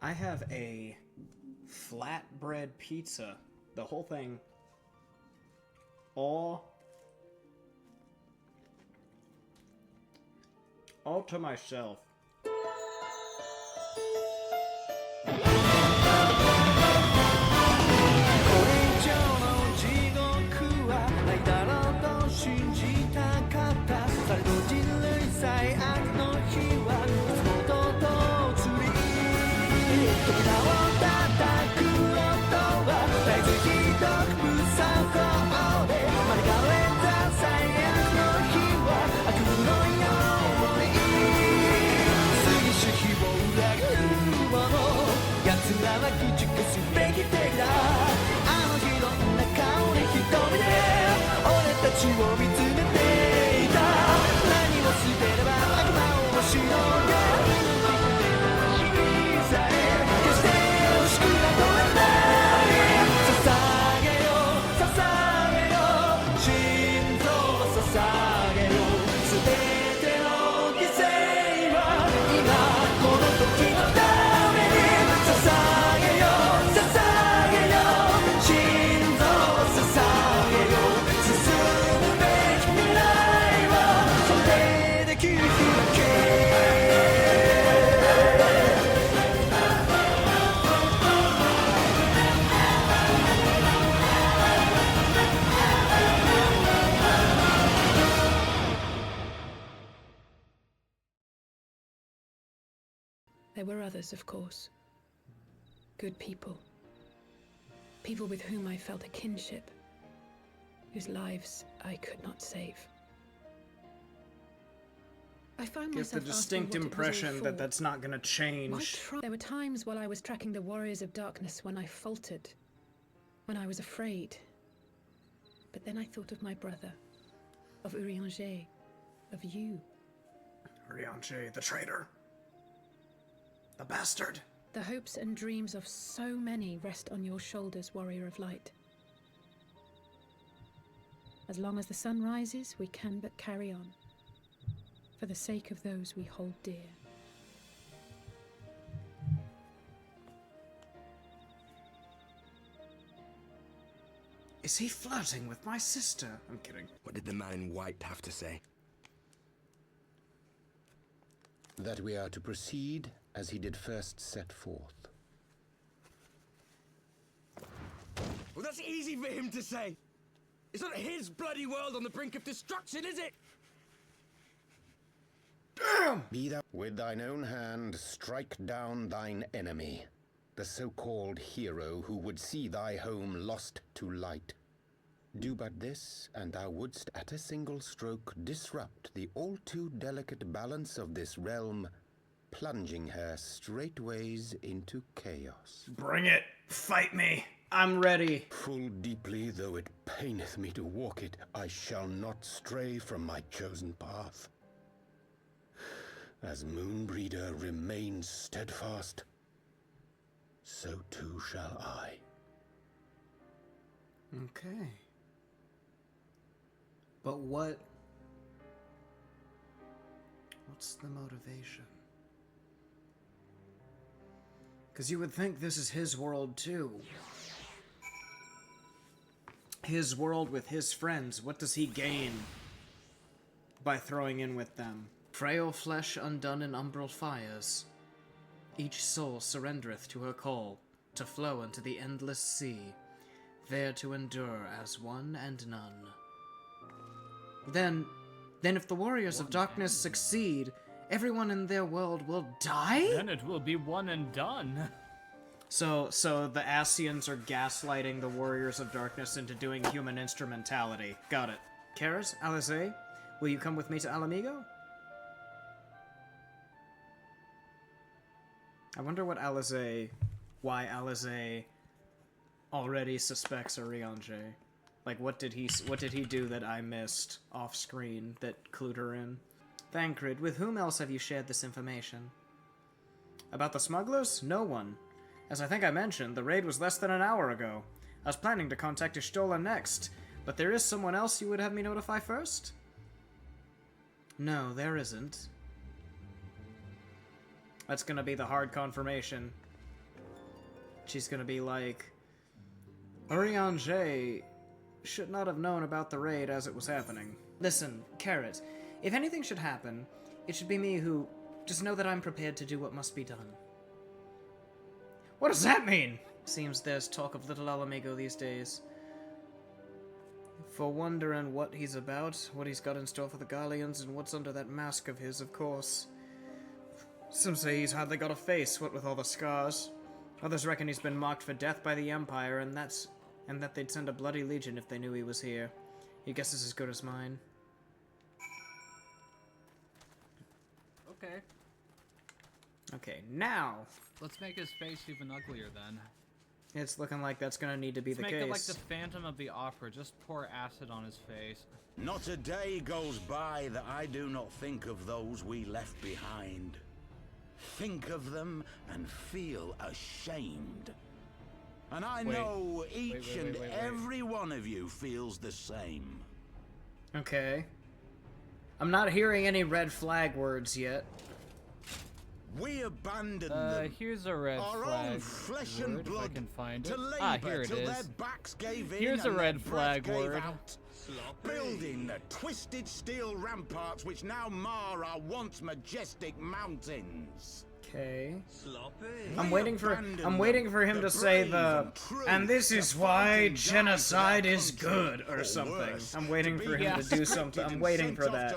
I have a flatbread pizza. The whole thing. All to myself. There were others, of course. Good people. People with whom I felt a kinship, whose lives I could not save. I found Get the myself distinct impression that that's not gonna change. There were times while I was tracking the Warriors of Darkness when I faltered, when I was afraid. But then I thought of my brother, of Urianger, of you. Urianger, the traitor. The bastard. The hopes and dreams of so many rest on your shoulders, Warrior of Light. As long as the sun rises, we can but carry on, for the sake of those we hold dear. Is he flirting with my sister? I'm kidding. What did the man in white have to say? That we are to proceed as he did first set forth. Well, that's easy for him to say. It's not his bloody world on the brink of destruction, is it? Damn! Be thou with thine own hand strike down thine enemy, the so-called hero who would see thy home lost to light. Do but this, and thou wouldst at a single stroke disrupt the all-too delicate balance of this realm, plunging her straightways into chaos. Bring it! Fight me! I'm ready! Full deeply though it paineth me to walk it, I shall not stray from my chosen path. As Moonbreeder remains steadfast, so too shall I. Okay. But what's the motivation? Because you would think this is his world too. His world with his friends. What does he gain by throwing in with them? Frail flesh undone in umbral fires. Each soul surrendereth to her call, to flow into the endless sea, there to endure as one and none. Then if the Warriors of Darkness succeed, everyone in their world will die? Then it will be one and done. So the Ascians are gaslighting the Warriors of Darkness into doing human instrumentality. Got it. Karis, Alizé, will you come with me to Alamigo? I wonder why Alizé already suspects Urianger. Like, what did he do that I missed off screen that clued her in? Thancred, with whom else have you shared this information? About the smugglers? No one. As I think I mentioned, the raid was less than an hour ago. I was planning to contact Ishtola next, but there is someone else you would have me notify first? No, there isn't. That's gonna be the hard confirmation. she's gonna be like, Urianger should not have known about the raid as it was happening. Listen, Carrot, if anything should happen, it should be me who... Just know that I'm prepared to do what must be done. What does that mean? Seems there's talk of little Alamigo these days. For wondering what he's about, what he's got in store for the Garleans, and what's under that mask of his, of course. Some say he's hardly got a face, what with all the scars. Others reckon he's been marked for death by the Empire, and that they'd send a bloody legion if they knew he was here. Your guess is as good as mine. Okay. Okay, now... Let's make his face even uglier then. It's looking like that's gonna need to be Let's the make case. it like the Phantom of the Opera. Just pour acid on his face. Not a day goes by that I do not think of those we left behind. Think of them and feel ashamed. And I know each and every one of you feels the same. Okay. I'm not hearing any red flag words yet. We abandoned them, Here's a red our flag own flesh word, and if blood, I can find to it. labor Here it till is. their backs gave in Here's a and red their flag breath gave word. out. Building the twisted steel ramparts which now mar our once majestic mountains. Okay. Sloppy. I'm waiting for him to say the and this is why genocide is good or something. I'm waiting for him to do something. I'm waiting for that.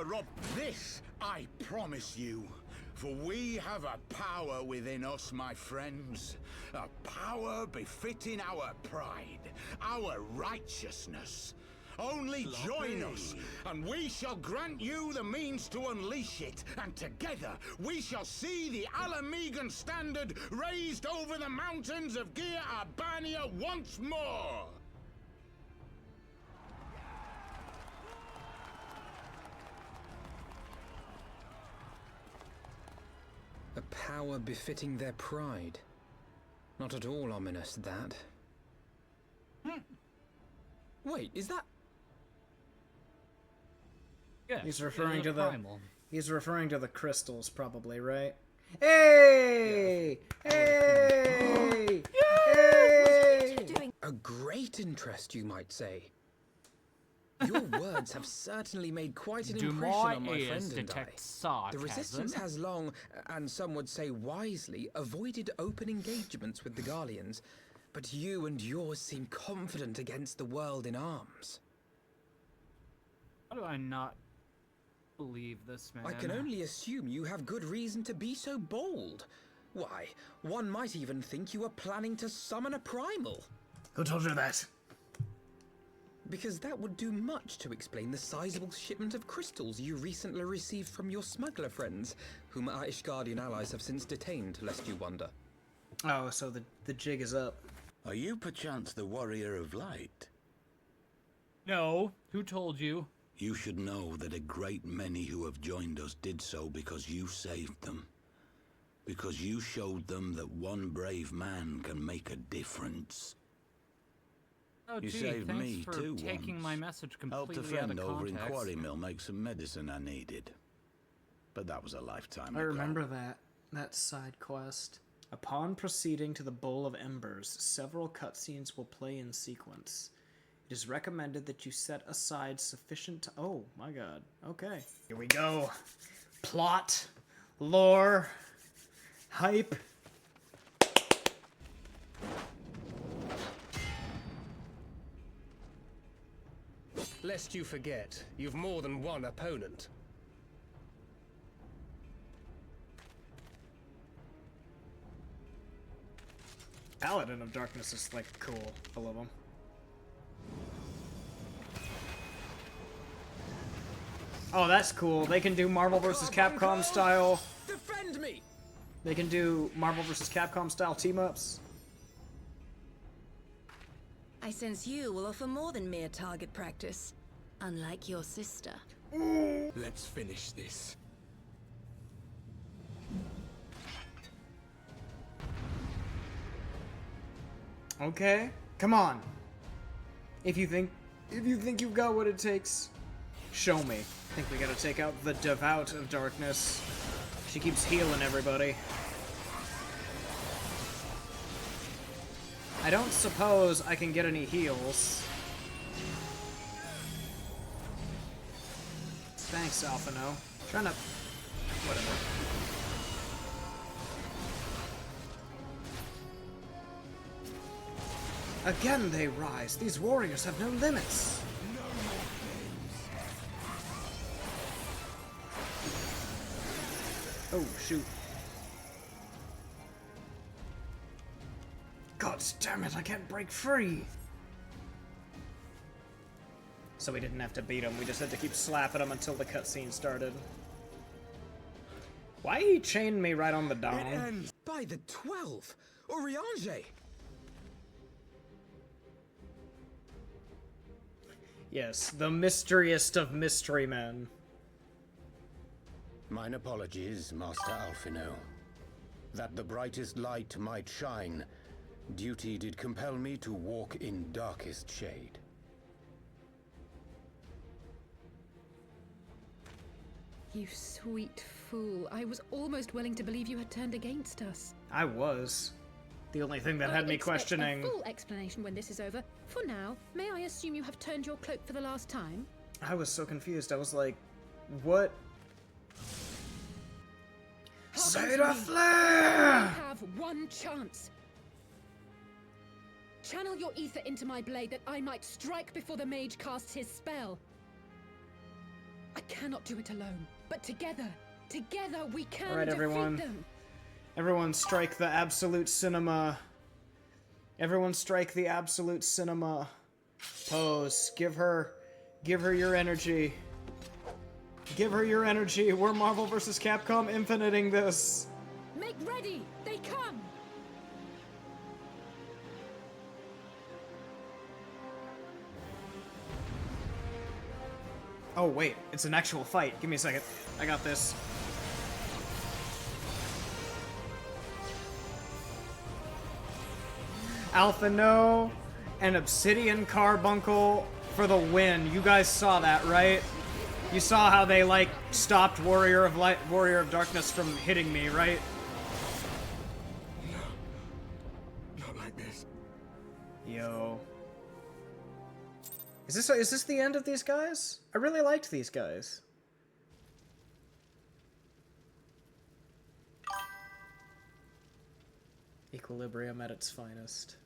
This I promise you. For we have a power within us, my friends. A power befitting our pride, our righteousness. Only join us, and we shall grant you the means to unleash it. And together, we shall see the Alamegan standard raised over the mountains of Gia Albania once more. A power befitting their pride. Not at all ominous, that. Wait, is that... Yeah, He's referring to the primal. He's referring to the crystals, probably, right? Hey! Hey! Hey! a great interest, you might say? Your words have certainly made quite an Do impression my on my ears friend and I. detect sarcasm? The Resistance has long, and some would say wisely, avoided open engagements with the Garleans, but you and yours seem confident against the world in arms. How do I not believe this, man? I can only assume you have good reason to be so bold. Why, one might even think you are planning to summon a primal. Who told you that? Because that would do much to explain the sizable shipment of crystals you recently received from your smuggler friends, whom our Ishgardian allies have since detained, lest you wonder. Oh, so the jig is up. Are you perchance the Warrior of Light? No. Who told you? You should know that a great many who have joined us did so because you saved them. Because you showed them that one brave man can make a difference. Oh, You gee, saved thanks me for too taking once. my message Helped completely a out of friend over in context. Quarry Mill make some medicine I needed. But that was a lifetime I ago. remember that side quest. Upon proceeding to the Bowl of Embers, several cutscenes will play in sequence. It is recommended that you set aside sufficient oh my god. Okay. Here we go. Plot, lore, hype. Lest you forget, you've more than one opponent. Paladin of Darkness is like cool. I love him. Oh, that's cool. They can do Marvel vs. Capcom style. Defend me! They can do Marvel vs. Capcom style team-ups. I sense you will offer more than mere target practice, unlike your sister. Let's finish this. Okay, come on. If you think you've got what it takes, show me. I think we gotta take out the Devout of Darkness. She keeps healing everybody. I don't suppose I can get any heals. Thanks, Alphino. Trying to... whatever. Again they rise. These warriors have no limits. Oh, shoot. God damn it, I can't break free! So we didn't have to beat him, we just had to keep slapping him until the cutscene started. Why he chained me right on the dome? It ends by the 12! Oriange! Yes, the mysteriest of mystery men. Mine apologies, Master Alphino. That the brightest light might shine, duty did compel me to walk in darkest shade. You sweet fool. I was almost willing to believe you had turned against us. I was. The only thing that had me questioning... a full explanation when this is over. For now, may I assume you have turned your cloak for the last time? I was so confused. I was like, what? Say the flare! You have one chance. Channel your ether into my blade that I might strike before the mage casts his spell. I cannot do it alone, but together we can Alright, everyone. defeat them. Everyone strike the absolute cinema. Everyone strike the absolute cinema pose. Give her your energy. Give her your energy. We're Marvel vs. Capcom infiniting this. Make ready. They come. Oh wait, it's an actual fight. Give me a second. I got this. Alphino and Obsidian Carbuncle for the win. You guys saw that, right? You saw how they, like, stopped Warrior of Light, Warrior of Darkness from hitting me, right? No. Not like this. Yo. Is this the end of these guys? I really liked these guys. Equilibrium at its finest.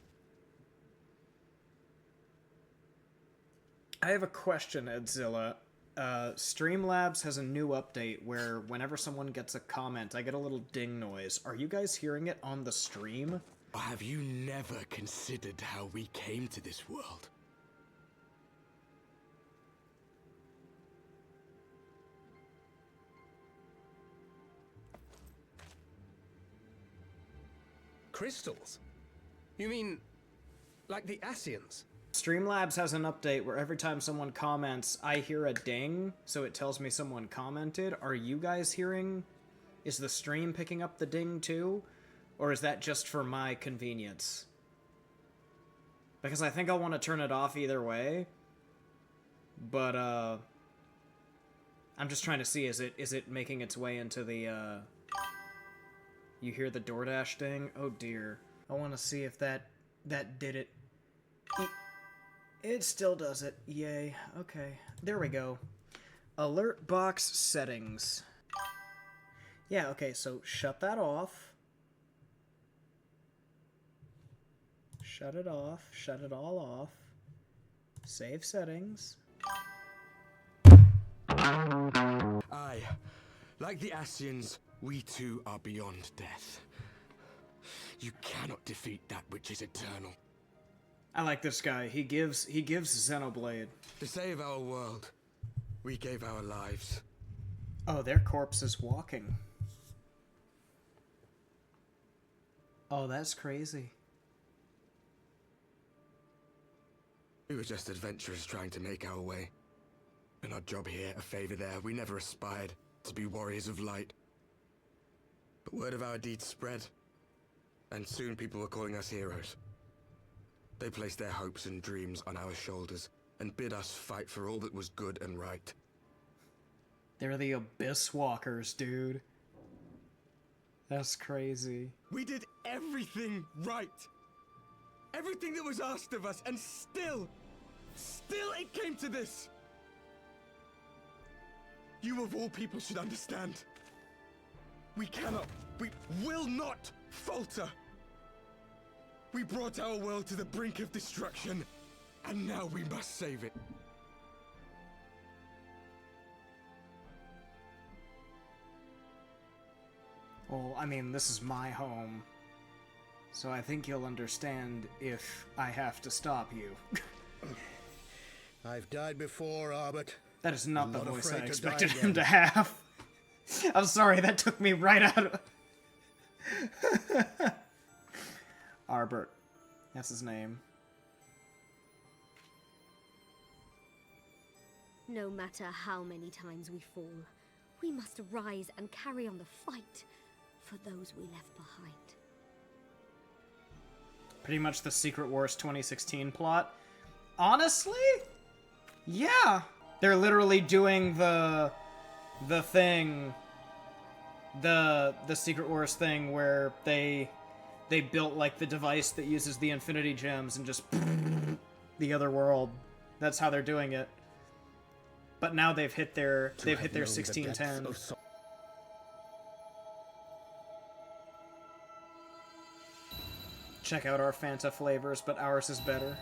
I have a question, Edzilla. Streamlabs has a new update where whenever someone gets a comment, I get a little ding noise. Are you guys hearing it on the stream? Or have you never considered how we came to this world? Crystals? You mean, like the Ascians? Streamlabs has an update where every time someone comments, I hear a ding, so it tells me someone commented. Are you guys hearing? Is the stream picking up the ding too? Or is that just for my convenience? Because I think I'll want to turn it off either way. But, I'm just trying to see, is it making its way into the, You hear the DoorDash ding? Oh dear. I want to see if that did it. It still does it. Yay. Okay. There we go. Alert box settings. Yeah, okay, so shut that off. Shut it off. Shut it all off. Save settings. Aye. Like the Ascians, we too are beyond death. You cannot defeat that which is eternal. I like this guy. He gives Xenoblade. To save our world, we gave our lives. Oh, their corpse is walking. Oh, that's crazy. We were just adventurers trying to make our way. An odd job here, a favor there. We never aspired to be warriors of light. But word of our deeds spread, and soon people were calling us heroes. They placed their hopes and dreams on our shoulders and bid us fight for all that was good and right. They're the Abyss Walkers, dude. That's crazy. We did everything right. Everything that was asked of us, and still it came to this. You of all people should understand. We will not falter. We brought our world to the brink of destruction, and now we must save it. Well, I mean, this is my home, so I think you'll understand if I have to stop you. I've died before, Arbit. That is not I'm the not voice I afraid to expected die him again. to have. I'm sorry, that took me right out of... Arbert. That's his name. No matter how many times we fall, we must rise and carry on the fight for those we left behind. Pretty much the Secret Wars 2016 plot. Honestly? Yeah. They're literally doing the thing, the Secret Wars thing where they built like the device that uses the Infinity Gems and just the other world. That's how they're doing it. But now they've hit their 1610. Check out our Fanta flavors, but ours is better.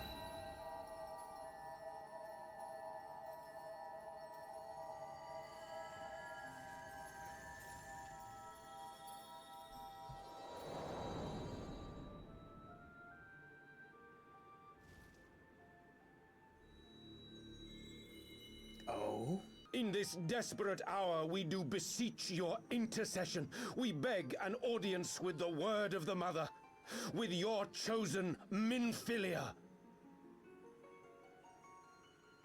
Oh? In this desperate hour, we do beseech your intercession. We beg an audience with the word of the Mother, with your chosen Minfilia.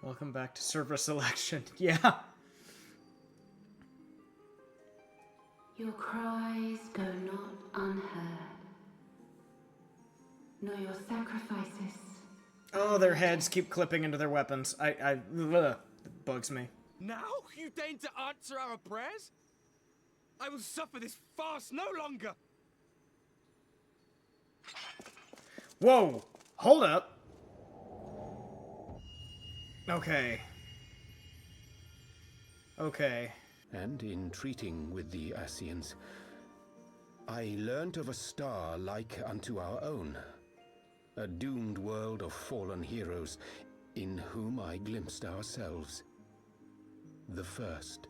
Welcome back to server selection. Yeah. Your cries go not unheard, nor your sacrifices. Oh, their heads keep clipping into their weapons. Ugh, it bugs me. Now you deign to answer our prayers? I will suffer this farce no longer. Whoa! Hold up! Okay. Okay. And in treating with the Ascians, I learnt of a star like unto our own, a doomed world of fallen heroes, in whom I glimpsed ourselves, the first.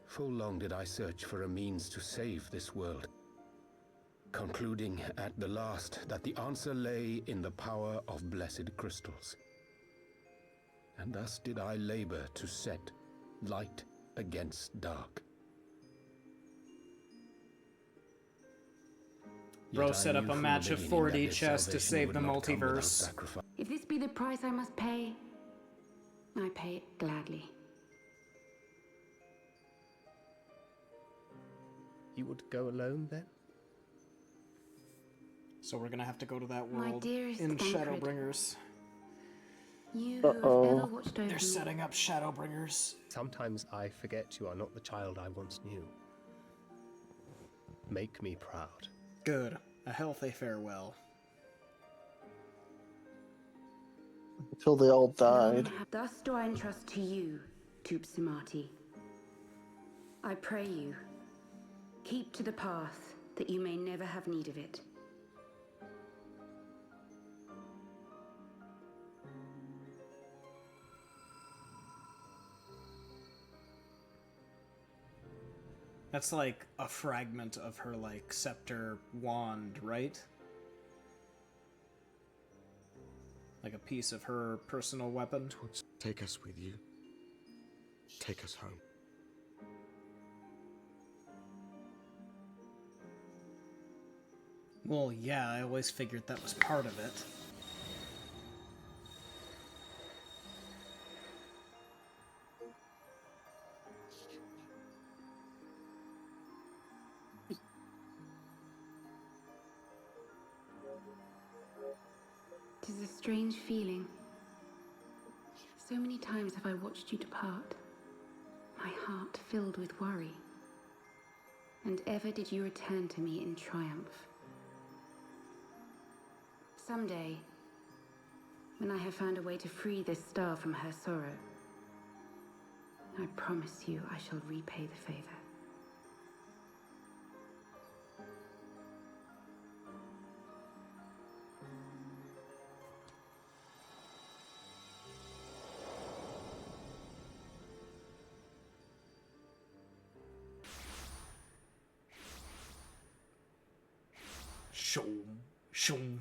Full long did I search for a means to save this world, concluding at the last that the answer lay in the power of blessed crystals. And thus did I labor to set light against dark. Bro Yet I set up knew a from match the of beginning that 4D this chess to salvation save would the not come without multiverse. sacrifice. If this be the price I must pay, I pay it gladly. You would go alone then? So we're gonna have to go to that My world dearest in Thancred, Shadowbringers. You who have ever watched over They're me. setting up Shadowbringers. Sometimes I forget you are not the child I once knew. Make me proud. Good. A healthy farewell. Until they all died. Thus do I entrust to you, Tupsimati. I pray you, keep to the path that you may never have need of it. That's like a fragment of her, like, scepter wand, right? Like a piece of her personal weapon. Take us with you. Take us home. Well, yeah, I always figured that was part of it. Tis a strange feeling. So many times have I watched you depart, my heart filled with worry. And ever did you return to me in triumph. Someday, when I have found a way to free this star from her sorrow, I promise you I shall repay the favor.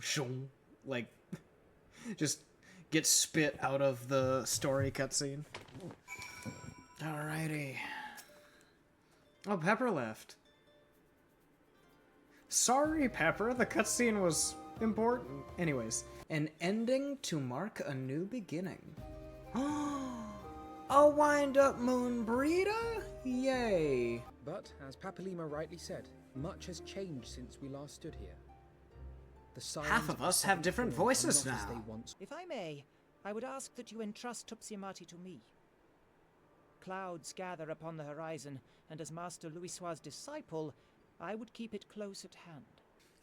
Shung. Like, just get spit out of the story cutscene. Alrighty. Oh, Pepper left. Sorry, Pepper, the cutscene was important. Anyways, an ending to mark a new beginning. A wind-up moon breeder? Yay. But, as Papalima rightly said, much has changed since we last stood here. The Half of us have different voices now. If I may, I would ask that you entrust Tupsimati to me. Clouds gather upon the horizon, and as Master Louisoix's disciple, I would keep it close at hand.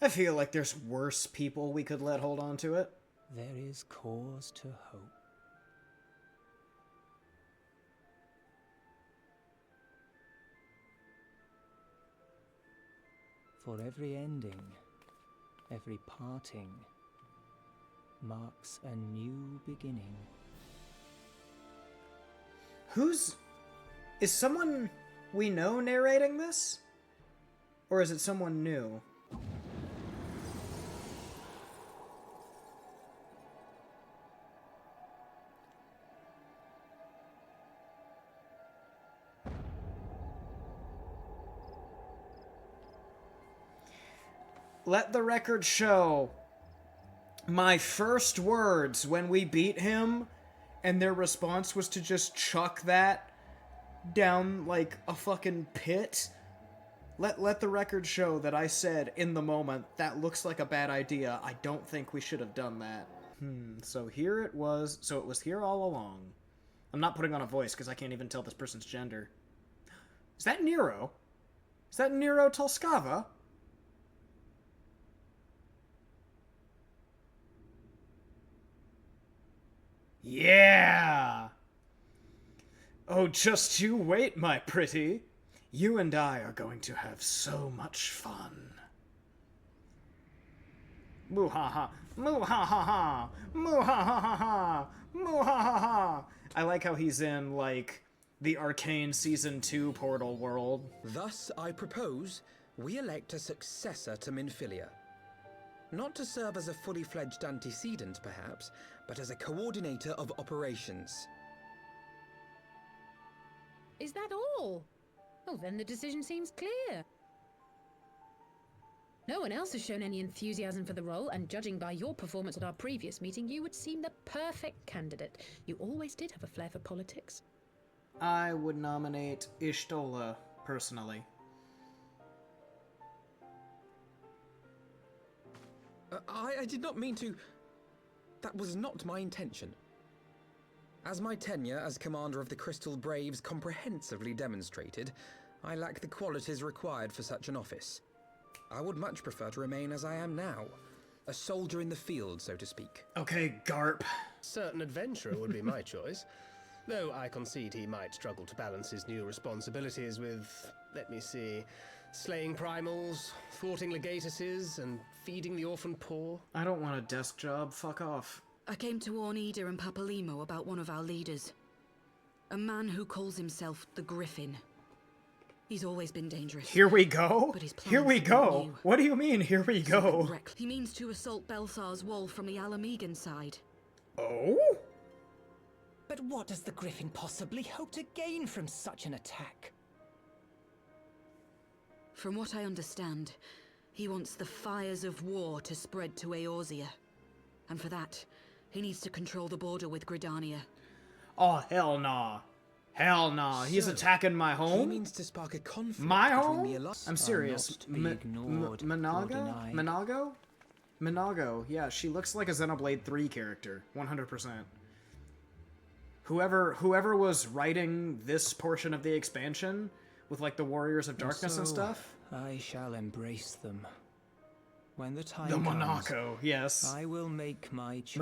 I feel like there's worse people we could let hold on to it. There is cause to hope. For every ending, every parting, marks a new beginning. Is someone we know narrating this? Or is it someone new? Let the record show my first words when we beat him, and their response was to just chuck that down like a fucking pit. Let the record show that I said in the moment, that looks like a bad idea. I don't think we should have done that. So here it was. So it was here all along. I'm not putting on a voice because I can't even tell this person's gender. Is that Nero? Is that Nero Tolskava? Yeah! Oh, just you wait, my pretty. You and I are going to have so much fun. Moo-ha-ha. Moo-ha-ha-ha. Moo-ha-ha-ha-ha. Moo-ha-ha-ha. I like how he's in, like, the Arcane Season 2 Portal world. Thus, I propose we elect a successor to Minfilia. Not to serve as a fully fledged antecedent, perhaps, but as a coordinator of operations. Is that all? Oh, then the decision seems clear. No one else has shown any enthusiasm for the role, and judging by your performance at our previous meeting, you would seem the perfect candidate. You always did have a flair for politics. I would nominate Ishtola, personally. I did not mean to... That was not my intention. As my tenure as commander of the Crystal Braves comprehensively demonstrated, I lack the qualities required for such an office. I would much prefer to remain as I am now, a soldier in the field, so to speak. Okay, Garp. Certain adventurer would be my choice, though I concede he might struggle to balance his new responsibilities with, let me see, slaying primals, thwarting legatuses, and feeding the orphan poor. I don't want a desk job, fuck off. I came to warn Ida and Papalimo about one of our leaders. A man who calls himself the Griffin. He's always been dangerous. Here we go? But his Here we plans go? aren't new. What do you mean, here we go? He means to assault Belsar's wall from the Alamegan side. Oh? But what does the Griffin possibly hope to gain from such an attack? From what I understand, he wants the fires of war to spread to Eorzea. And for that, he needs to control the border with Gridania. Oh, hell nah. Hell nah. He's attacking my home? He means to spark a conflict my between home? the Alliance. I'm serious. Minaga? Minago? Minago. Yeah, she looks like a Xenoblade 3 character. 100%. Whoever was writing this portion of the expansion, with like the Warriors of Darkness and stuff. I shall embrace them. When the time The comes, Monaco, yes. I will make my choice.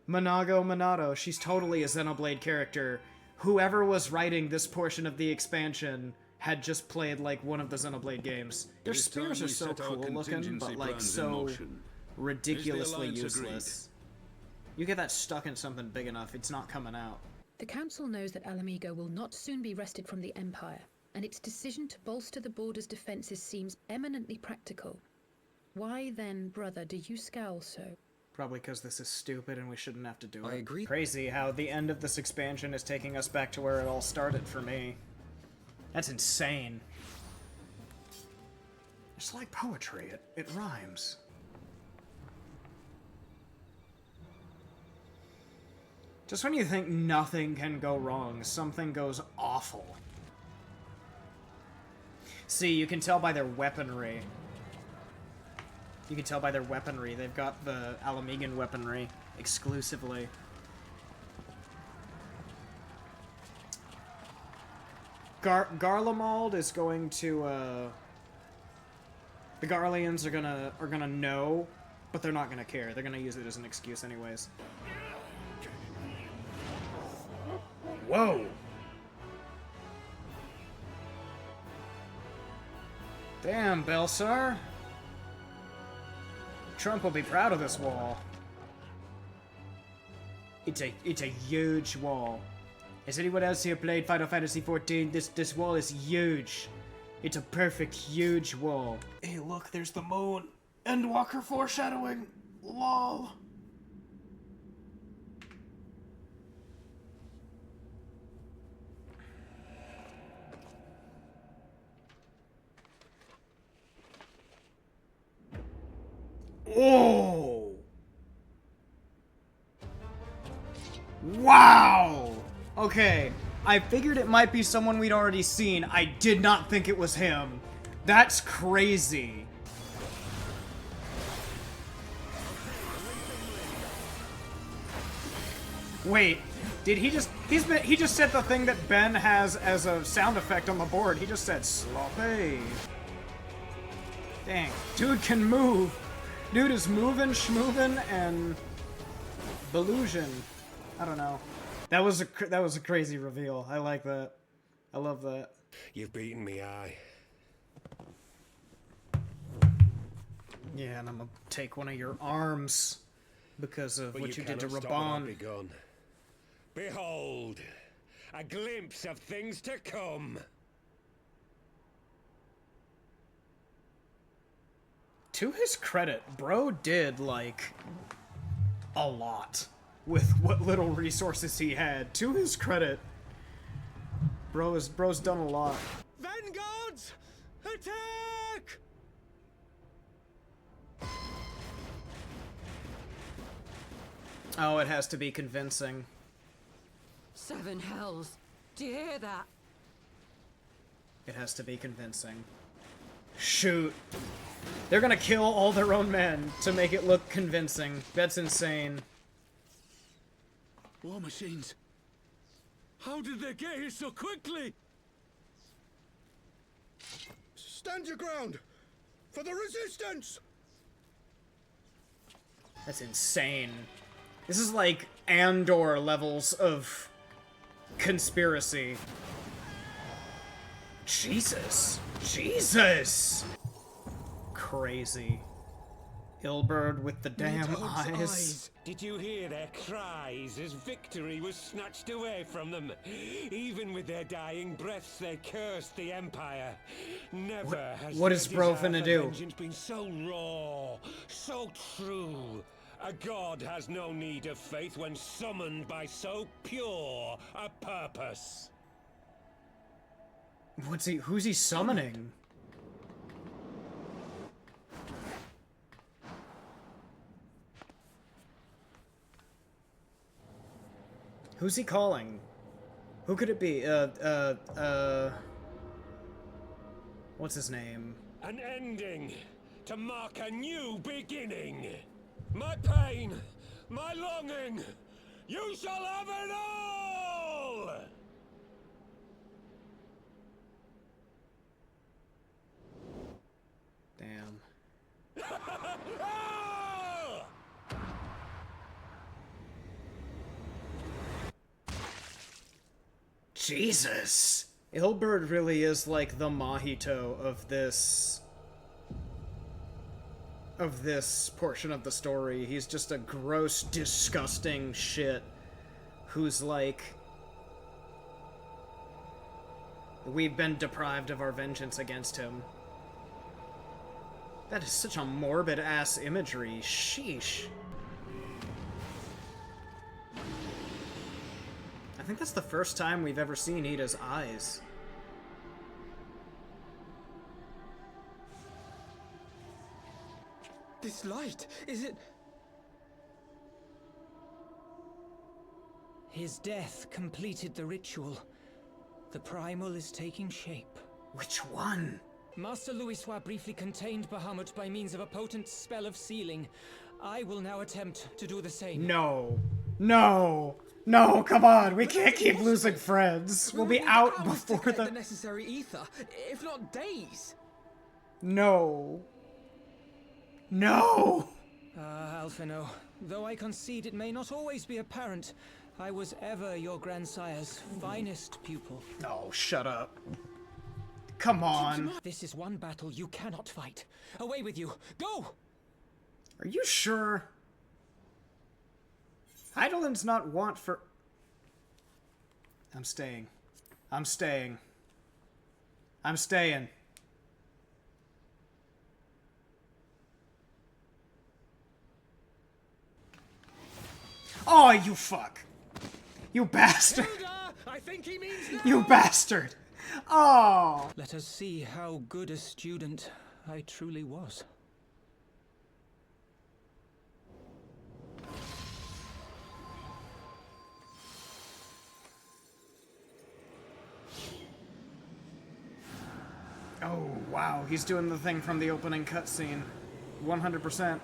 Monado. She's totally a Xenoblade character. Whoever was writing this portion of the expansion had just played, like, one of the Xenoblade games. Their spears are so cool looking, but, like, so ridiculously useless. You get that stuck in something big enough, it's not coming out. The Council knows that Alamigo will not soon be wrested from the Empire, and its decision to bolster the border's defenses seems eminently practical. Why then, brother, do you scowl so? Probably because this is stupid and we shouldn't have to do it. I agree. Crazy how the end of this expansion is taking us back to where it all started for me. That's insane. It's like poetry. It rhymes. Just when you think nothing can go wrong, something goes awful. See, you can tell by their weaponry. They've got the Alamigan weaponry exclusively. Garlemald is going to, the Garleans are gonna know, but they're not gonna care. They're gonna use it as an excuse anyways. Whoa! Damn, Belsar. Trump will be proud of this wall. It's a huge wall. Has anyone else here played Final Fantasy XIV? This wall is huge. It's a perfect huge wall. Hey, look, there's the moon. Endwalker foreshadowing. Lol. Oh! Wow! Okay, I figured it might be someone we'd already seen. I did not think it was him. That's crazy. Wait, did he just... he just said the thing that Ben has as a sound effect on the board. He just said, sloppy. Dang, dude can move. Dude is moving, schmoving, and... Belusion. I don't know. That was a crazy reveal. I like that. I love that. You've beaten me, aye. Yeah, and I'm gonna take one of your arms because of what you did to cannot stop what I've Raban. begun. Behold, a glimpse of things to come. To his credit, bro did, like, a lot with what little resources he had. To his credit, bro's done a lot. Vanguards! Attack! Oh, it has to be convincing. Seven hells. Do you hear that? It has to be convincing. Shoot. They're gonna kill all their own men to make it look convincing. That's insane. War machines. How did they get here so quickly? Stand your ground! For the resistance! That's insane. This is like Andor levels of conspiracy. Jesus. Jesus! Crazy. Ilberd with the damn eyes. Did you hear their cries as victory was snatched away from them? Even with their dying breaths, they cursed the Empire. Never has what their is bro desire finna for do? vengeance been so raw, so true. A god has no need of faith when summoned by so pure a purpose. Who's he summoning? Who's he calling? Who could it be? What's his name? An ending to mark a new beginning. My pain, my longing, you shall have it all! Damn. Jesus. Ilbert really is like the Mahito of this portion of the story. He's just a gross, disgusting shit who's like, we've been deprived of our vengeance against him. That is such a morbid-ass imagery. Sheesh. I think that's the first time we've ever seen Ida's eyes. This light, is it... His death completed the ritual. The primal is taking shape. Which one? Master Louisoix briefly contained Bahamut by means of a potent spell of sealing. I will now attempt to do the same. No. No. No, come on. We can't keep losing friends. We'll be out before the necessary ether, if not days. No. No! Alphino, though I concede it may not always be apparent, I was ever your grandsire's finest pupil. Oh, shut up. Come on. This is one battle you cannot fight. Away with you. Go! Are you sure? Eidolon's not want for... I'm staying. I'm staying. I'm staying. Oh, you fuck. You bastard. Hilda, I think he means no. You bastard. Oh. Let us see how good a student I truly was. Oh, wow. He's doing the thing from the opening cutscene. 100%.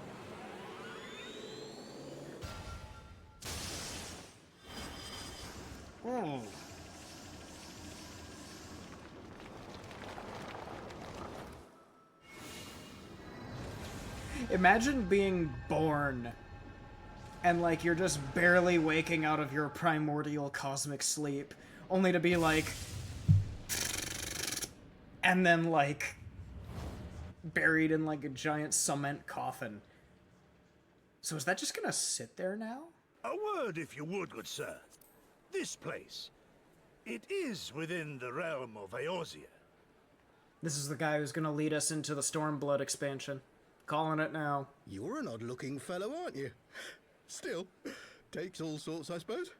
Oh. Imagine being born and like you're just barely waking out of your primordial cosmic sleep, only to be like, and then like buried in like a giant cement coffin. So is that just gonna sit there now? A word, if you would, good sir. This place, it is within the realm of Eorzea. This is the guy who's gonna lead us into the Stormblood expansion. Calling it now. You're an odd-looking fellow, aren't you? Still, takes all sorts, I suppose.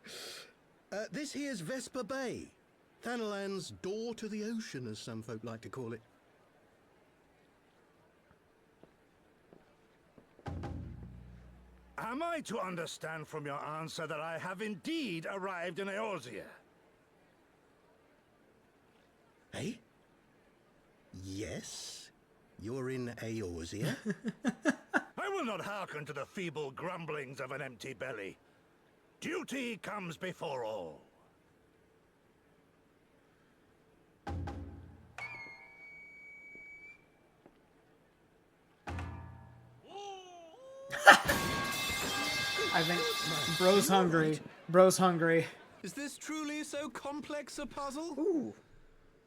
This here's Vesper Bay. Thanalan's door to the ocean, as some folk like to call it. Am I to understand from your answer that I have indeed arrived in Eorzea? Eh? Yes, you're in Eorzea. I will not hearken to the feeble grumblings of an empty belly. Duty comes before all. I think bro's hungry. Bro's hungry. Is this truly so complex a puzzle? Ooh.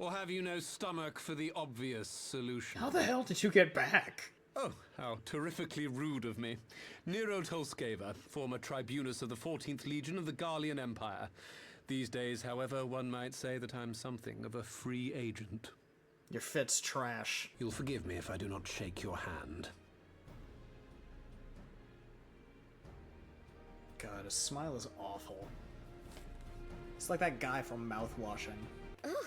Or have you no stomach for the obvious solution? How the hell did you get back? Oh, how terrifically rude of me. Nero Tolskeva, former tribunus of the 14th Legion of the Garlean Empire. These days, however, one might say that I'm something of a free agent. Your fit's trash. You'll forgive me if I do not shake your hand. God, his smile is awful. It's like that guy from Mouthwashing. Oh,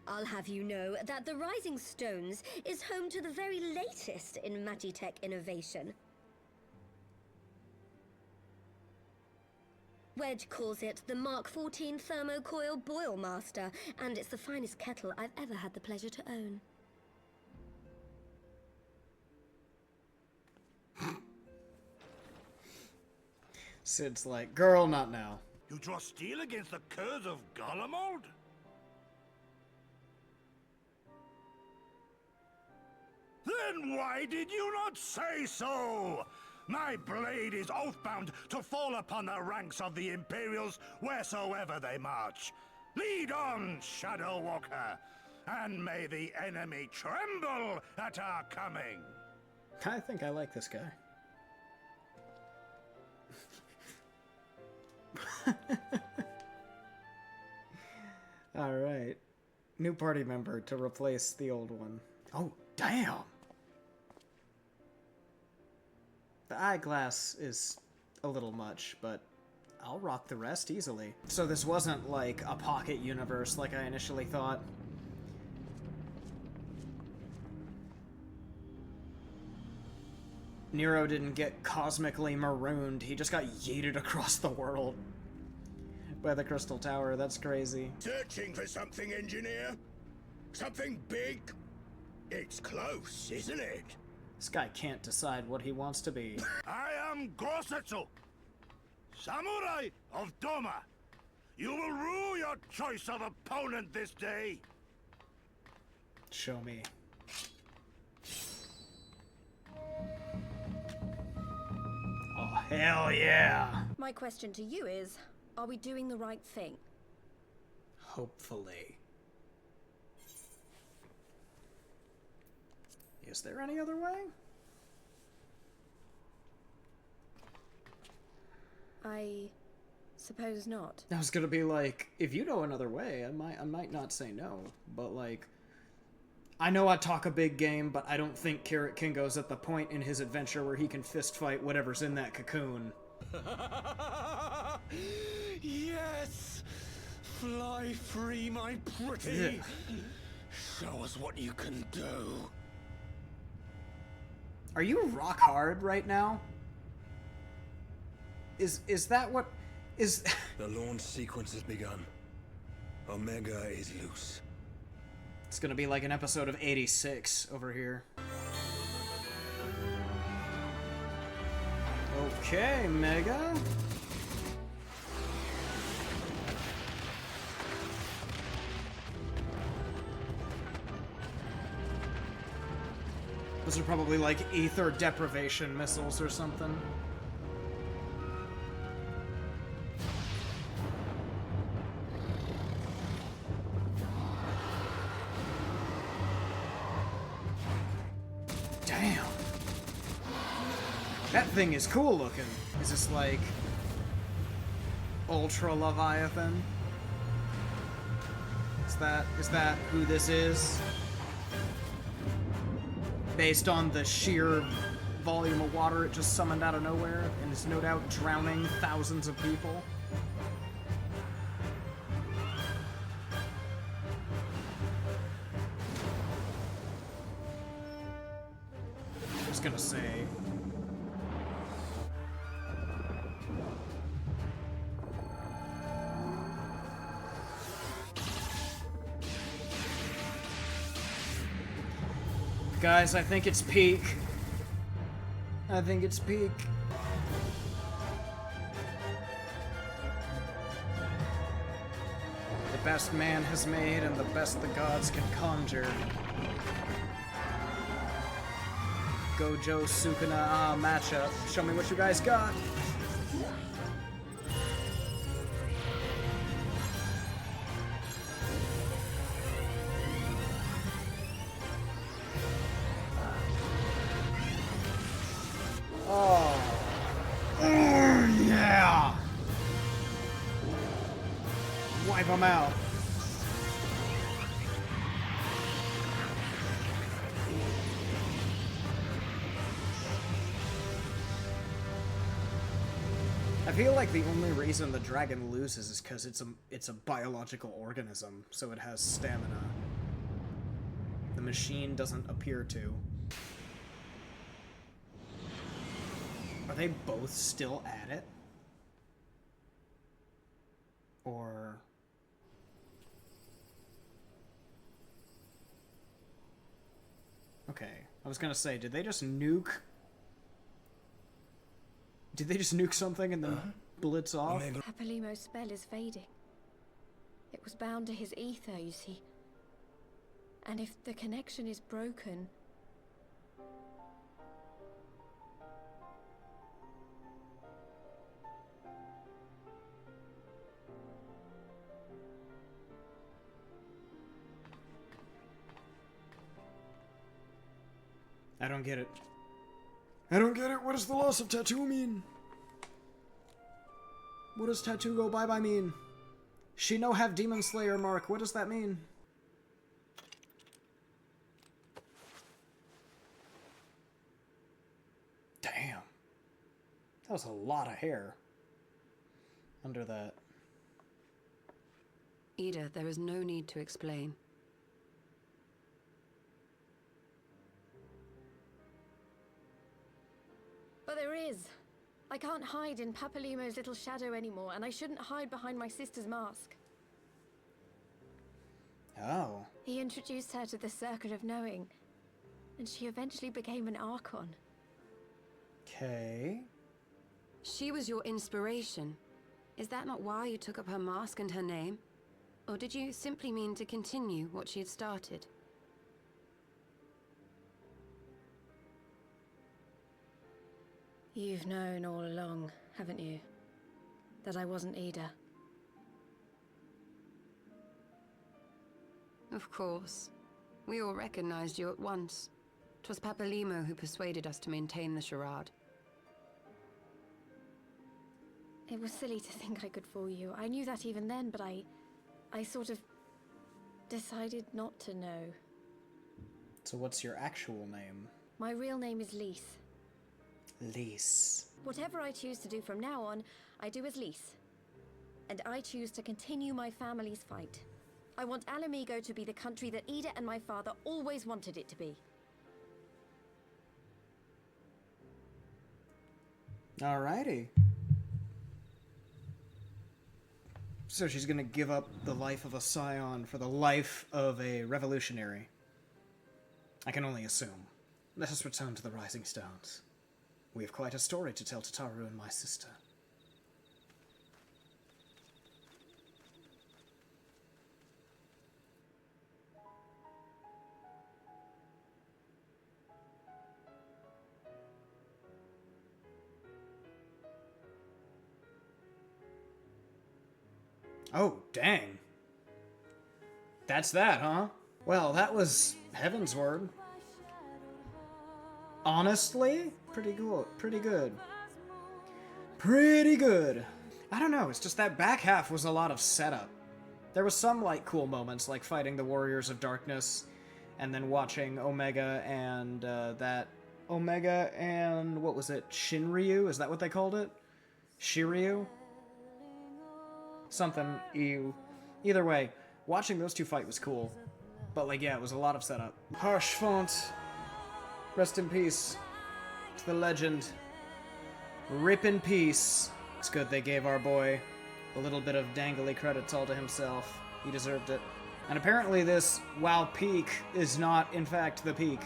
I'll have you know that the Rising Stones is home to the very latest in Magitech innovation. Wedge calls it the Mark 14 Thermocoil Boil Master, and it's the finest kettle I've ever had the pleasure to own. Sid's like, girl, not now. You draw steel against the curse of Garlemald? Then why did you not say so? My blade is oath-bound to fall upon the ranks of the Imperials wheresoever they march. Lead on, Shadow Walker, and may the enemy tremble at our coming. I think I like this guy. Alright. New party member to replace the old one. Oh, damn! The eyeglass is a little much, but I'll rock the rest easily. So this wasn't like a pocket universe like I initially thought. Nero didn't get cosmically marooned, he just got yeeted across the world by the Crystal Tower. That's crazy. Searching for something, engineer? Something big? It's close, isn't it? This guy can't decide what he wants to be. I am Gosetsu, Samurai of Doma. You will rue your choice of opponent this day. Show me. Oh, hell yeah! My question to you is, are we doing the right thing? Hopefully. Is there any other way? I suppose not. I was gonna be like, if you know another way, I might not say no, but like, I know I talk a big game, but I don't think Carrot Kingo's at the point in his adventure where he can fist fight whatever's in that cocoon. Yes! Fly free, my pretty! Yeah. Show us what you can do. Are you rock hard right now? Is that what is The launch sequence has begun. Omega is loose. It's gonna be like an episode of 86 over here. Okay, Mega. Those are probably like ether deprivation missiles or something. Damn. That thing is cool looking. Is this like Ultra Leviathan? Is that who this is? Based on the sheer volume of water it just summoned out of nowhere and is no doubt drowning thousands of people. I was gonna say. Guys, I think it's peak. I think it's peak. The best man has made and the best the gods can conjure. Gojo Sukuna matchup. Show me what you guys got. Yeah! Wipe them out. I feel like the only reason the dragon loses is because it's a biological organism, so it has stamina. The machine doesn't appear to. Are they both still at it? Or... Okay, I was gonna say, did they just nuke... Did they just nuke something and then blitz off? Papalimo's spell is fading. It was bound to his ether, you see. And if the connection is broken... I don't get it. I don't get it. What does the loss of tattoo mean? What does tattoo go bye-bye mean? She no have Demon Slayer mark. What does that mean? Damn. That was a lot of hair under that. Ida, there is no need to explain. But there is. I can't hide in Papalimo's little shadow anymore, and I shouldn't hide behind my sister's mask. Oh. He introduced her to the Circle of Knowing, and she eventually became an Archon. Okay. She was your inspiration. Is that not why you took up her mask and her name? Or did you simply mean to continue what she had started? You've known all along, haven't you? That I wasn't Ida. Of course. We all recognized you at once. 'Twas Papalimo who persuaded us to maintain the charade. It was silly to think I could fool you. I knew that even then, but I sort of decided not to know. So what's your actual name? My real name is Lise. Lise. Whatever I choose to do from now on, I do as Lise. And I choose to continue my family's fight. I want Alamigo to be the country that Ida and my father always wanted it to be. Alrighty. So she's gonna give up the life of a scion for the life of a revolutionary. I can only assume. Let us return to the Rising Stones. We have quite a story to tell Tataru and my sister. Oh, dang. That's that, huh? Well, that was Heavensward. Honestly, pretty good. Pretty good. Pretty good. I don't know, it's just that back half was a lot of setup. There was some, like, cool moments, like fighting the Warriors of Darkness, and then watching Omega and, Omega and, what was it, Shinryu? Is that what they called it? Shiryu? Something, ew. Either way, watching those two fight was cool. But, like, yeah, it was a lot of setup. Harsh font. Rest in peace to the legend. Rip in peace. It's good they gave our boy a little bit of dangly credits all to himself. He deserved it. And apparently this WoW peak is not, in fact, the peak.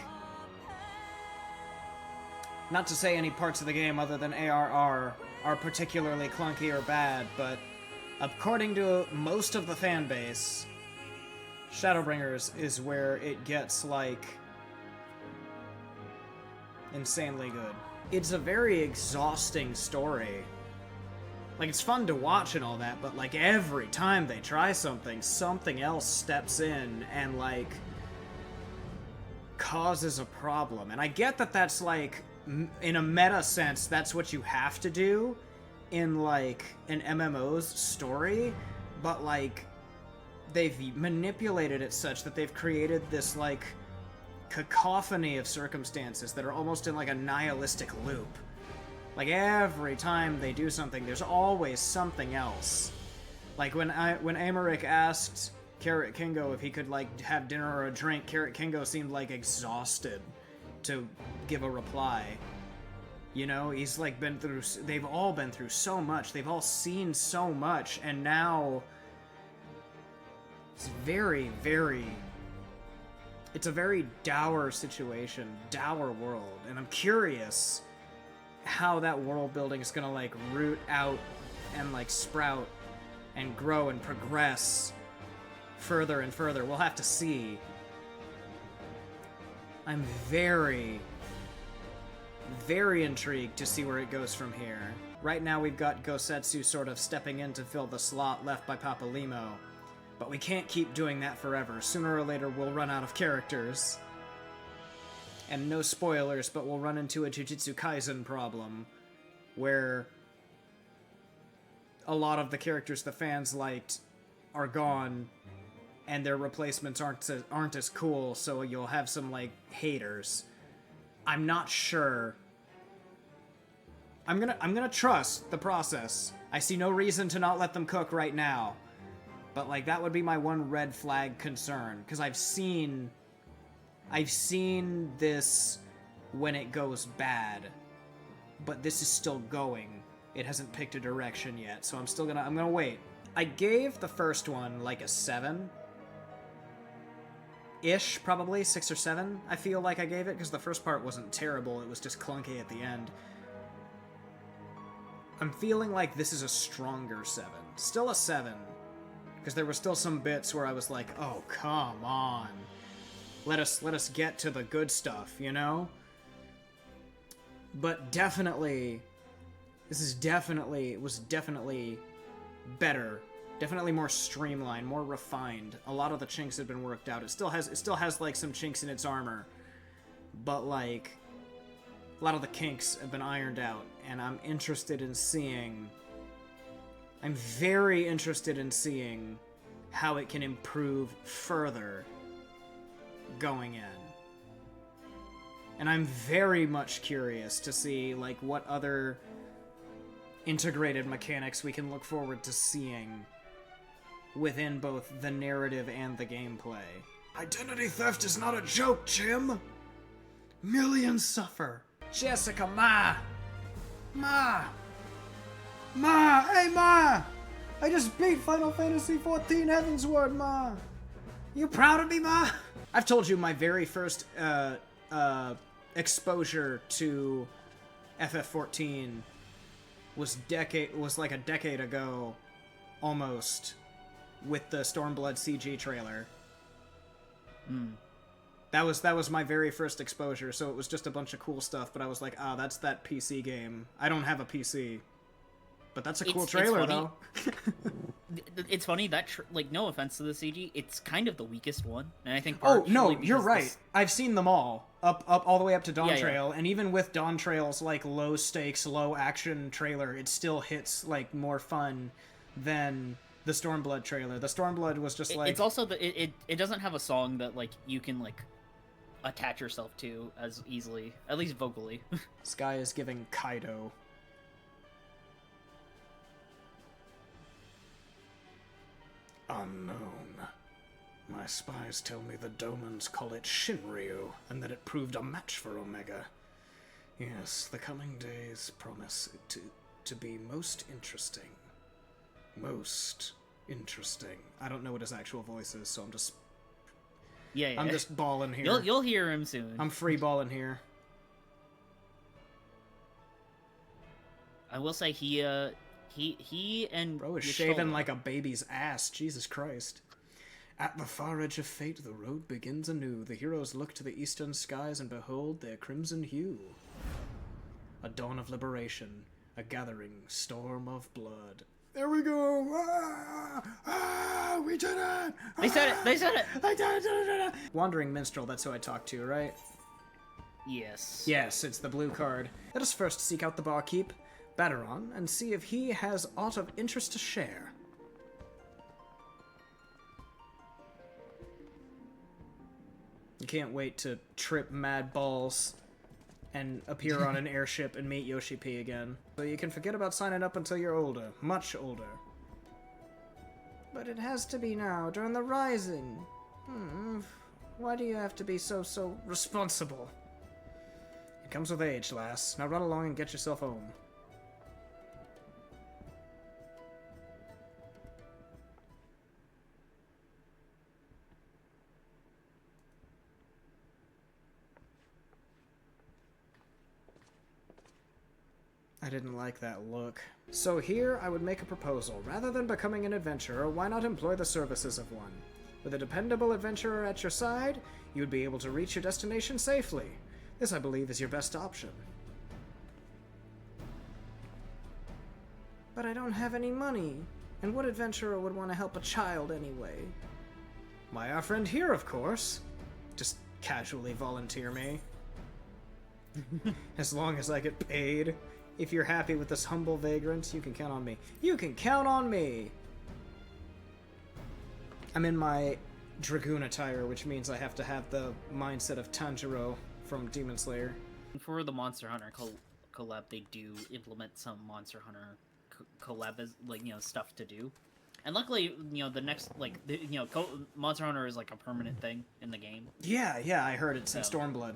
Not to say any parts of the game other than ARR are particularly clunky or bad, but according to most of the fan base, Shadowbringers is where it gets, like, insanely good. It's a very exhausting story. Like, it's fun to watch and all that, but, like, every time they try something, something else steps in and, like, causes a problem. And I get that that's, like, in a meta sense, that's what you have to do in, like, an MMO's story, but, like, they've manipulated it such that they've created this, like, cacophony of circumstances that are almost in, like, a nihilistic loop. Like, every time they do something, there's always something else. Like, when Amaric asked Carrot Kingo if he could, like, have dinner or a drink, Carrot Kingo seemed, like, exhausted to give a reply. You know, he's, like, they've all been through so much, they've all seen so much, and now it's very, very... It's a very dour situation, dour world, and I'm curious how that world building is gonna, like, root out and, like, sprout and grow and progress further and further. We'll have to see. I'm very, very intrigued to see where it goes from here. Right now we've got Gosetsu sort of stepping in to fill the slot left by Papalimo, but we can't keep doing that forever. Sooner or later we'll run out of characters. And no spoilers, but we'll run into a Jujutsu Kaisen problem, where a lot of the characters the fans liked are gone, and their replacements aren't as cool, so you'll have some, like, haters. I'm not sure. I'm gonna trust the process. I see no reason to not let them cook right now. But, like, that would be my one red flag concern, because I've seen this when it goes bad, but this is still going. It hasn't picked a direction yet, so I'm gonna wait. I gave the first one like a 7-ish, probably 6 or 7. I feel like I gave it because the first part wasn't terrible. It was just clunky at the end. I'm feeling like this is a stronger 7. Still a 7, because there were still some bits where I was like, oh, come on. Let us get to the good stuff, you know? But definitely, it was definitely better. Definitely more streamlined, more refined. A lot of the chinks have been worked out. It still has like some chinks in its armor, but like a lot of the kinks have been ironed out, and I'm very interested in seeing how it can improve further going in. And I'm very much curious to see like what other integrated mechanics we can look forward to seeing within both the narrative and the gameplay. Identity theft is not a joke, Jim! Millions suffer. Jessica, Ma! Hey, Ma! I just beat Final Fantasy XIV Heavensward, Ma! You proud of me, Ma? I've told you my very first, exposure to FF14 was like a decade ago, almost, with the Stormblood CG trailer. That was my very first exposure, so it was just a bunch of cool stuff, but I was like, ah, that's that PC game. I don't have a PC. But that's a cool trailer, though. It's funny that, like, no offense to the CG, it's kind of the weakest one, and I think oh, no, you're right. I've seen them all. Up all the way up to Dawn Yeah, Trail, and even with Dawn Trail's, like, low-stakes, low-action trailer, it still hits, like, more fun than the Stormblood trailer. The Stormblood was just like... It's also, it doesn't have a song that, like, you can, like, attach yourself to as easily, at least vocally. Sky is giving Kaido. Unknown. My spies tell me the Domans call it Shinryu, and that it proved a match for Omega. Yes, the coming days promise it to be most interesting. Most interesting. I don't know what his actual voice is, so I'm just... Yeah. I'm just balling here. You'll hear him soon. I'm free balling here. I will say he and Bro is Yashola- shaving like a baby's ass. Jesus Christ. At the far edge of fate, the road begins anew. The heroes look to the eastern skies and behold their crimson hue. A dawn of liberation, a gathering storm of blood. There we go! We did it! They said it! They said it! I did it! Wandering Minstrel, that's who I talked to, right? Yes. Yes, it's the blue card. Let us first seek out the barkeep, Baderon, and see if he has aught of interest to share. You can't wait to trip mad balls and appear on an airship and meet Yoshi P again. So you can forget about signing up until you're older. Much older. But it has to be now, during the Rising. Why do you have to be so responsible? It comes with age, lass. Now run along and get yourself home. I didn't like that look. So here, I would make a proposal. Rather than becoming an adventurer, why not employ the services of one? With a dependable adventurer at your side, you would be able to reach your destination safely. This, I believe, is your best option. But I don't have any money. And what adventurer would want to help a child anyway? Why, our friend here, of course. Just casually volunteer me. As long as I get paid. If you're happy with this humble vagrant, you can count on me. You can count on me! I'm in my Dragoon attire, which means I have to have the mindset of Tanjiro from Demon Slayer. For the Monster Hunter collab, they do implement some Monster Hunter collab as, like, you know, stuff to do. And luckily, you know, the next, like, you know, Monster Hunter is like a permanent thing in the game. Yeah, I heard it's in Stormblood.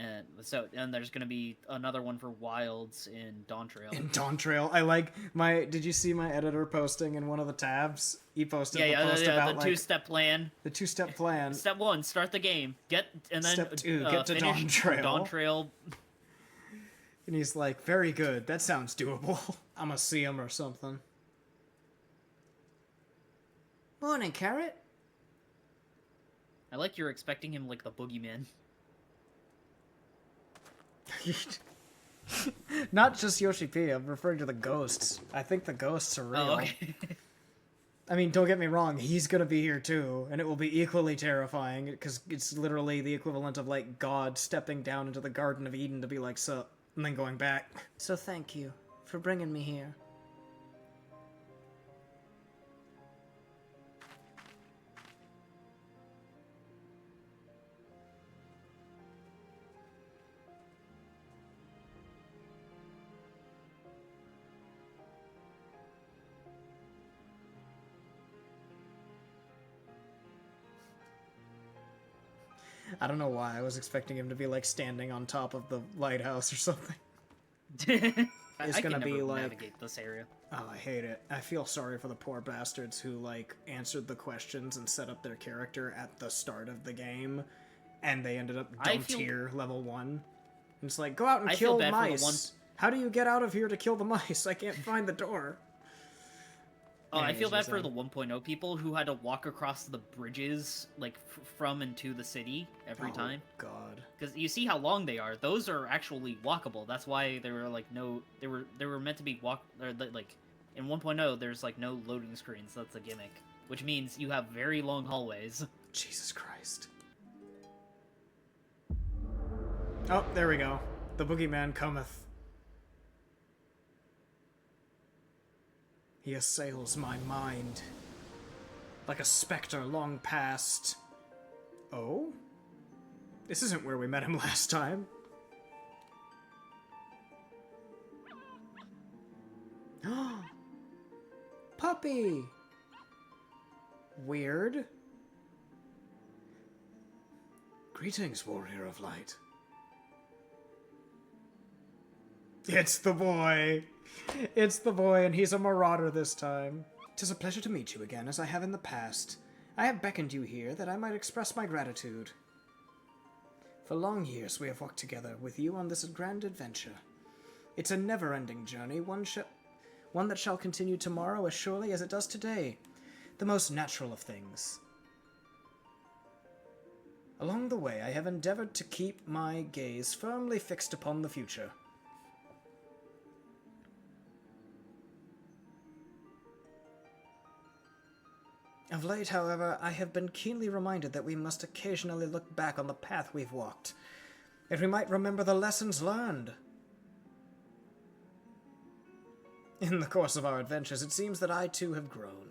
And there's gonna be another one for Wilds in Dawntrail. In Dawntrail, I like my. Did you see my editor posting in one of the tabs? He posted the post about the two-step plan. The two-step plan. Step 1, start the game. And then Step 2, get to Dawntrail. Dawntrail. And he's like, very good. That sounds doable. I'ma see him or something. Morning, Carrot. I like you're expecting him like the boogeyman. Not just Yoshi P, I'm referring to the ghosts. I think the ghosts are real. Oh, okay. I mean, don't get me wrong, he's gonna be here too, and it will be equally terrifying, because it's literally the equivalent of, like, God stepping down into the Garden of Eden to be like, sup, and then going back. So thank you for bringing me here. I don't know why. I was expecting him to be, like, standing on top of the lighthouse or something. It's gonna be like navigate this area. Oh, I hate it. I feel sorry for the poor bastards who, like, answered the questions and set up their character at the start of the game, and they ended up dumb tier level 1. And it's like, go out and kill mice. How do you get out of here to kill the mice? I can't find the door. Oh, I feel bad for the 1.0 people who had to walk across the bridges, like, from and to the city every time. God. Because you see how long they are. Those are actually walkable. That's why they were, like, they were meant to be like, in 1.0, there's, like, no loading screens. That's a gimmick. Which means you have very long hallways. Jesus Christ. Oh, there we go. The boogeyman cometh. He assails my mind, like a specter long past. Oh? This isn't where we met him last time. Puppy! Weird. Greetings, warrior of light. It's the boy! It's the boy, and he's a marauder this time. 'Tis a pleasure to meet you again, as I have in the past. I have beckoned you here that I might express my gratitude. For long years we have walked together with you on this grand adventure. It's a never-ending journey, one that shall continue tomorrow as surely as it does today. The most natural of things. Along the way, I have endeavored to keep my gaze firmly fixed upon the future. Of late, however, I have been keenly reminded that we must occasionally look back on the path we've walked, that we might remember the lessons learned. In the course of our adventures, it seems that I too have grown.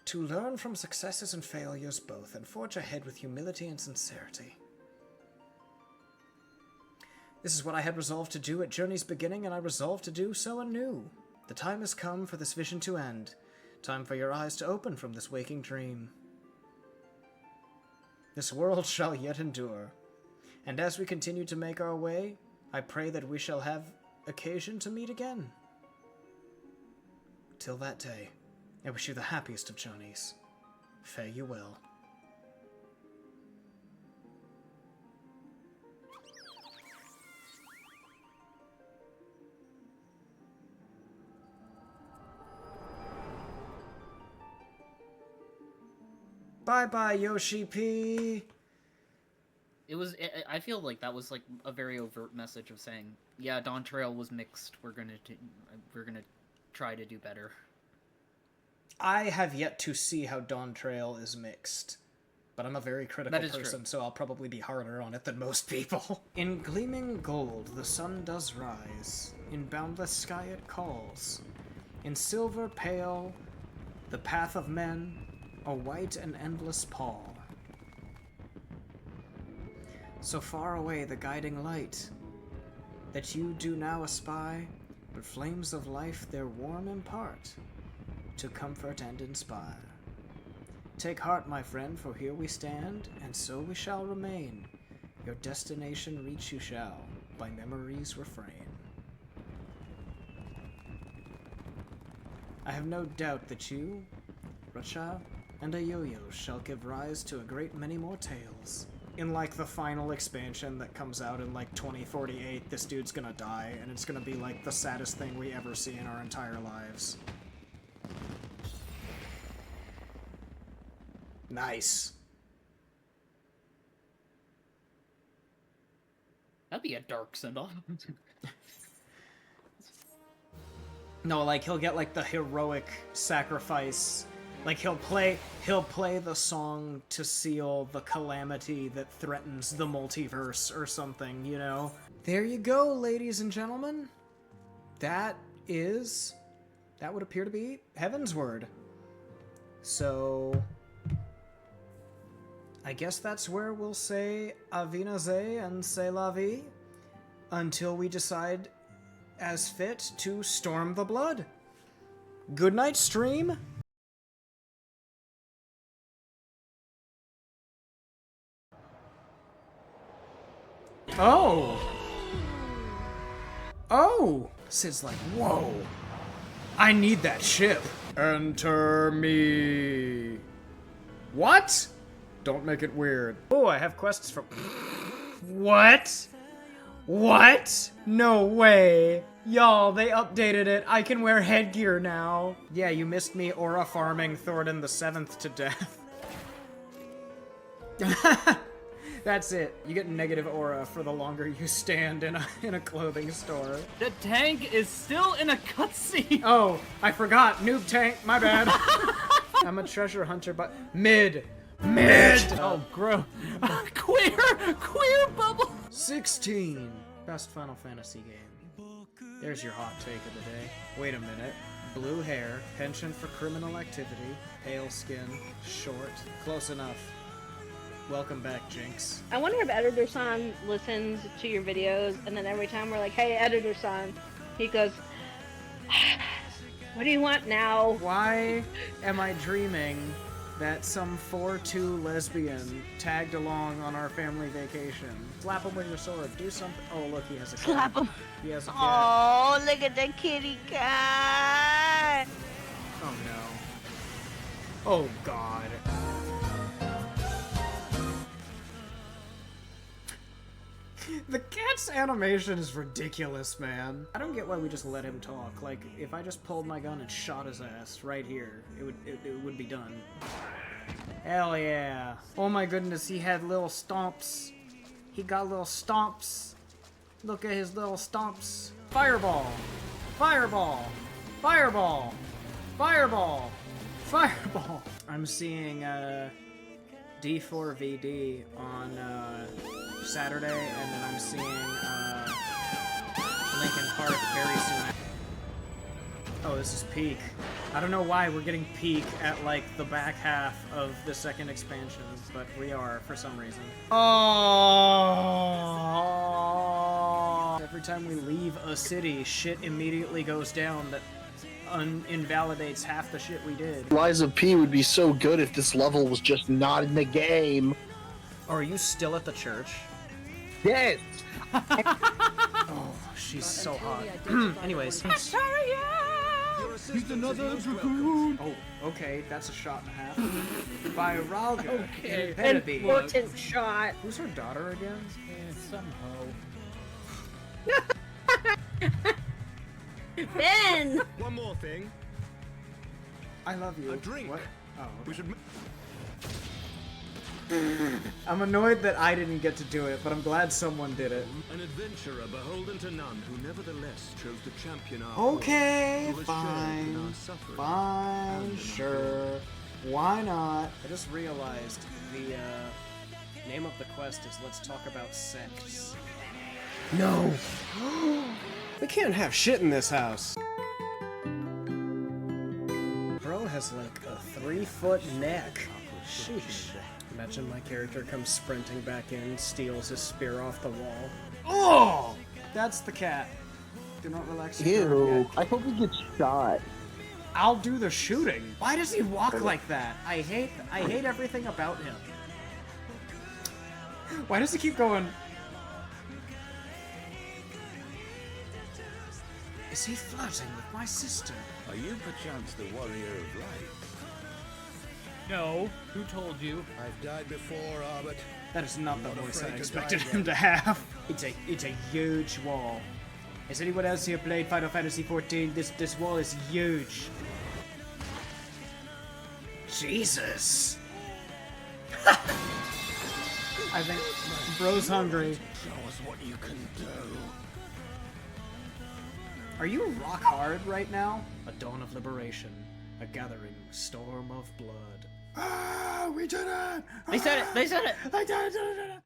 To learn from successes and failures both, and forge ahead with humility and sincerity. This is what I had resolved to do at Journey's beginning, and I resolved to do so anew. The time has come for this vision to end. Time for your eyes to open from this waking dream. This world shall yet endure, and as we continue to make our way, I pray that we shall have occasion to meet again. Till that day, I wish you the happiest of journeys. Fare you well. Bye-bye, Yoshi P. I feel like that was like a very overt message of saying, yeah, Dawntrail was mixed. We're gonna try to do better. I have yet to see how Dawntrail is mixed. but I'm a very critical person, so I'll probably be harder on it than most people. In gleaming gold, the sun does rise. In boundless sky it calls. In silver pale, the path of men, a white and endless pall. So far away the guiding light, that you do now espy, but flames of life their warm impart, to comfort and inspire. Take heart, my friend, for here we stand, and so we shall remain. Your destination reach you shall, by memory's refrain. I have no doubt that you, Racha, and a yo-yo shall give rise to a great many more tales. In, like, the final expansion that comes out in, like, 2048, this dude's gonna die, and it's gonna be, like, the saddest thing we ever see in our entire lives. Nice. That'd be a dark send-off. No, like, he'll get, like, the heroic sacrifice. Like, he'll play the song to seal the calamity that threatens the multiverse or something, you know? There you go, ladies and gentlemen. That would appear to be Heavensward. So I guess that's where we'll say Avinaze and C'est la vie until we decide as fit to storm the blood. Good night, stream. Oh! Oh! Sid's like, whoa! I need that ship! Enter me! What? Don't make it weird. Oh, I have quests from... What? What? No way! Y'all, they updated it. I can wear headgear now. Yeah, you missed me aura farming Thornton the 7th to death. That's it. You get negative aura for the longer you stand in a clothing store. The tank is still in a cutscene. Oh, I forgot. Noob tank. My bad. I'm a treasure hunter, but mid. Oh, gross. Queer bubble. 16. Best Final Fantasy game. There's your hot take of the day. Wait a minute. Blue hair, penchant for criminal activity, pale skin, short. Close enough. Welcome back, Jinx. I wonder if Editor-san listens to your videos, and then every time we're like, hey, Editor-san, he goes, what do you want now? Why am I dreaming that some 4'2" lesbian tagged along on our family vacation? Slap him with your sword. Do something. Oh, look, he has a cat. Slap him. He has a cat. Oh, look at the kitty cat. Oh, no. Oh, God. The cat's animation is ridiculous, man. I don't get why we just let him talk. Like, if I just pulled my gun and shot his ass right here, it would be done. Hell yeah. Oh my goodness, he had little stomps. He got little stomps. Look at his little stomps. Fireball. Fireball. Fireball. Fireball. Fireball. I'm seeing, D4VD on, Saturday, and then I'm seeing Linkin Park very soon. Oh, this is Peak. I don't know why we're getting Peak at like the back half of the second expansion, but we are for some reason. Oh! Every time we leave a city, shit immediately goes down that invalidates half the shit we did. Liza P would be so good if this level was just not in the game. Oh, are you still at the church? Yes! Oh, she's so hot. Anyways. He's another recruit. Oh, okay, that's a shot and a half. By Ralga. Okay, Penelope. important shot. Who's her daughter again? Some hoe. Ben! One more thing. I love you. A drink. What? Oh, okay. We should. I'm annoyed that I didn't get to do it, but I'm glad someone did it. An adventurer beholden to none, who nevertheless chose to champion our Okay, cause, who has shared in fine. our suffering Fine, and in our sure. Why not? I just realized the name of the quest is Let's Talk About Sex. No! We can't have shit in this house. Bro has like a 3-foot neck. Sheesh. Imagine my character comes sprinting back in, steals his spear off the wall. Oh! That's the cat. Do not relax your throat Ew, yet. I hope he gets shot. I'll do the shooting. Why does he walk like that? I hate everything about him. Why does he keep going? Is he flirting with my sister? Are you perchance the warrior of light? No. Who told you? I've died before, Albert. That is not the I'm not voice I afraid to expected die him to have. It's a huge wall. Has anyone else here played Final Fantasy XIV? This wall is huge. Jesus. I think bro's hungry. Show us what you can do. Are you rock hard right now? A dawn of liberation. A gathering storm of blood. Ah, we did it! They said it! They said it! I did it!